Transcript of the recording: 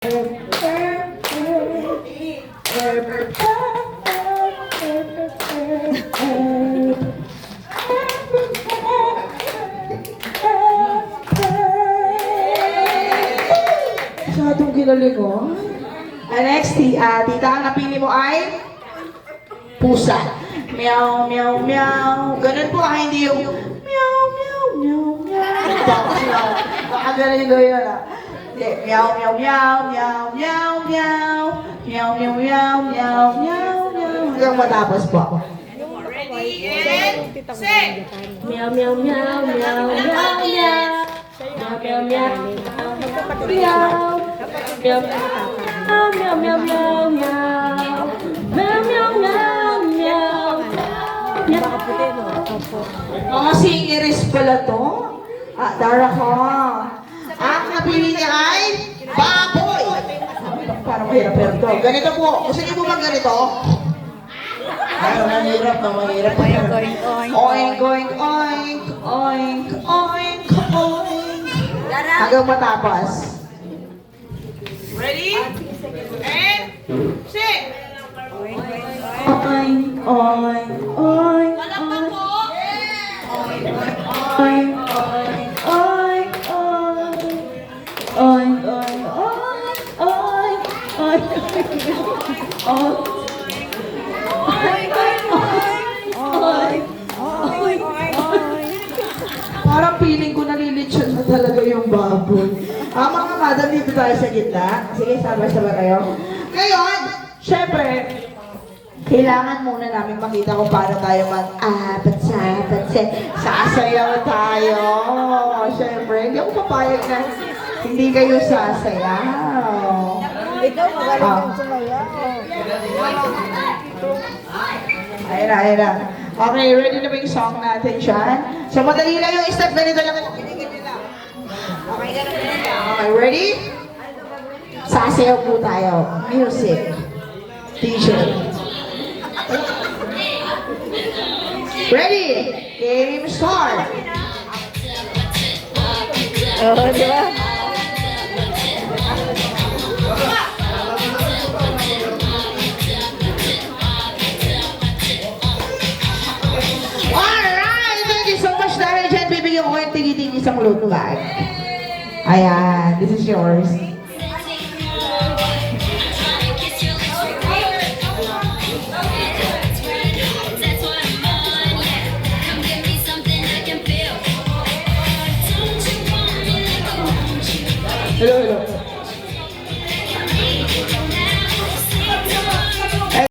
Masyadong kinalig ko. Next, tita, ang napili mo ay pusa. Meow, meow, meow. Ganun po, hindi yung meow, meow, meow, meow. Tapos lang, baka ganun yun, Meow, meow, meow, meow, meow, meow. Meow, meow, meow, meow, meow, meow. Hanggang matapos po. Ready and set! Meow meow meow meow meow meow. Meow meow meow. Meow. Meow meow meow meow meow. Meow meow meow meow. Mga singeries pala to. Dara ko. Ang napili niya ay baboy. Parang mahirap to. Ganito po. Gusto niyo po bang ganito? Ay, mahirap na mahirap. Oink, oink, oink. Oink, oink, oink. Hanggang matapos. Ready and set! Oink, oink, oink, oink. Palakpak po! Oink, oink, oink, oink. Oink, oink, oink, oink, oink. Parang feeling ko nalilitsyon na talaga yung baboy. Mga madam, dito tayo sa gitna. Sige, sabay-sabay kayo. Ngayon, syempre, kailangan muna namin makita kung paano tayo sasayaw tayo. Syempre, hindi ako papayag na hindi kayo sasayaw. Ikaw magaling kang sumayaw. Ayun na. Okay, ready na ba yung song natin dyan? So, madali lang yung step. Ganito lang. Okay, ready? Sasayaw po tayo. Music. DJ. Ready? Game start. Oo, di ba? Alright! Thank you so much dahil dyan. Bibigyan ko yung tigi-tigi isang loot bag. Ayan, this is yours.